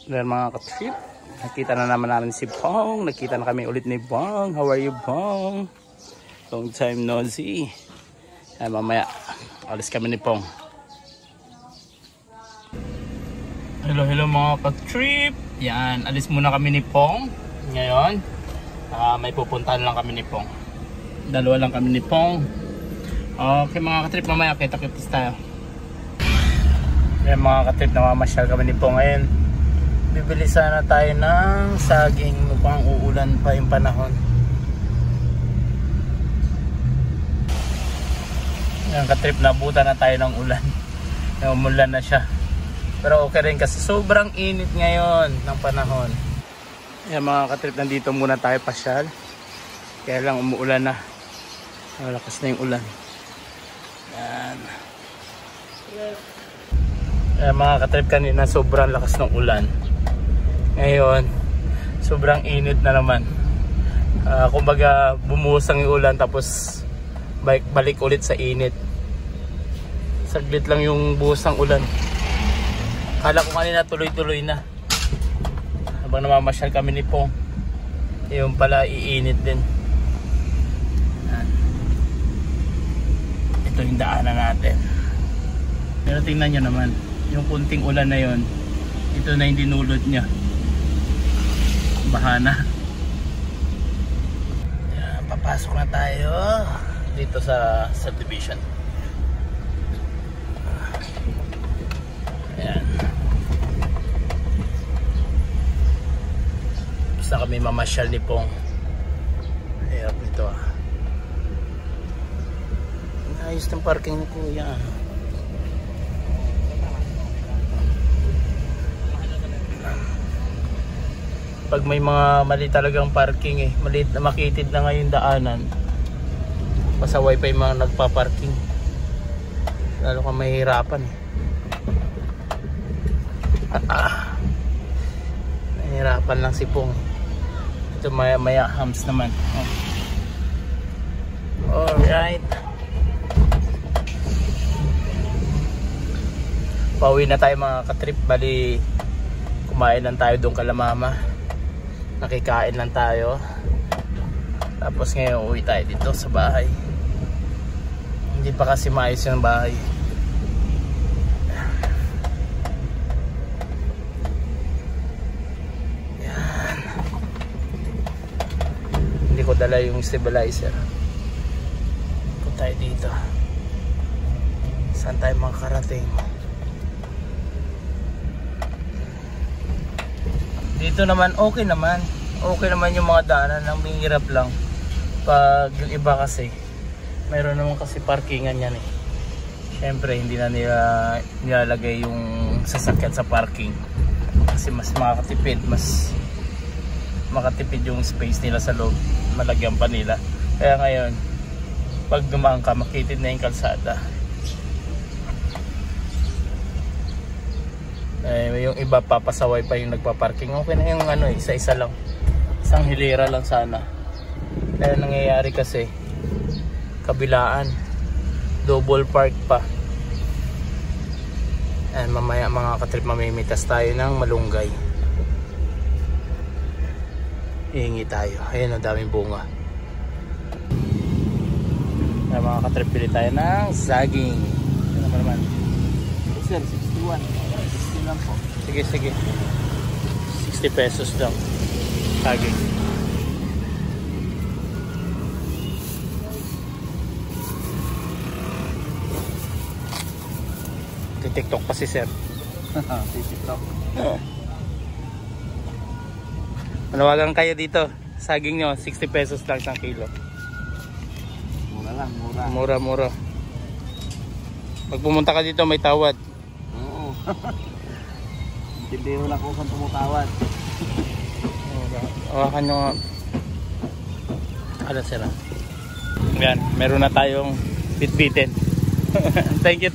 Then mga ka-trip, nakita na naman namin si Pong. Nakita na kami ulit ni Pong. How are you, Pong? Long time no see. Ay, mamaya alis kami ni Pong. Hello mga ka-trip. Yan, alis muna kami ni Pong ngayon. May pupuntahan lang kami ni Pong. Dalawa lang kami ni Pong. Okay mga ka-trip, mamaya kita-kitas tayo. Yan mga ka-trip, namamasyal kami ni Pong ngayon. Bibili sana tayo ng saging. Mukhang uulan pa yung panahon. Yan ka-trip, nabutan na tayo ng ulan. Umulan na siya. Pero okay rin kasi sobrang init ngayon ng panahon. Yan mga ka-trip, nandito muna tayo pasyal. Kaya lang umuulan na. Malakas na yung ulan. Yan. Yan mga ka-trip, kanina sobrang lakas ng ulan. Ngayon, sobrang init na naman. Kumbaga, bumuhos ang ulan tapos balik ulit sa init. Saglit lang yung buhos ng ulan. Kala ko kanina tuloy-tuloy na. Habang namamasyal kami ni Pong, yung pala iinit din. Ito yung daanan natin. Pero tingnan nyo naman, yung kunting ulan na yon, ito na yung dinulot niya. Bahana. Yan, papasok na tayo dito sa subdivision. Ayan. Basta kami mamasyal ni Pong. Hirap nito ah. Ayos ng parking ni Kuya. Pag may mga mali talagang parking maliit na makitid na ngayon daanan, pasaway pa yung mga nagpa-parking, lalo kang mahihirapan mahirapan lang si Pong. Ito maya hams naman. Alright, pauwi na tayo mga ka-trip. Bali kumain lang tayo doon kala mama. Nakikain lang tayo. Tapos ngayon uwi tayo dito sa bahay. Hindi pa kasi maayos yung bahay. Yan. Hindi ko dala yung stabilizer. Punta tayo dito. Saan tayo makakarating? Dito naman okay naman. Okay naman yung mga daanan, ang mahirap lang pag yung iba kasi mayroon naman kasi parkingan yan Syempre hindi na nila nilalagay yung sasakyan sa parking kasi mas makatipid yung space nila sa loob, malagyan pa nila. Kaya ngayon pag dumaan ka, makitid na yung kalsada. Yung iba papasaway pa yung nagpa-parking. Okay na yung isa-isa lang, isang hilera lang sana. Kaya nangyayari kasi kabilaan, double park pa. Mamaya mga ka-trip, mamimitas tayo ng malunggay. Hihingi tayo. Ayun, ang daming bunga. Mga ka-trip, pili tayo ng saging. Ano naman? Sir, 61 lang po. Sige 60 pesos lang saging. TikTok pa si sir. TikTok. Manawagan kayo dito. Saging nyo 60 pesos lang isang kilo. Mura lang, mura. Pag pumunta ka dito may tawad. Oo. Tindero lang kung saan tumutawad. Hawakan nyo. Sir. Yan, meron na tayong bitbitin. Thank you.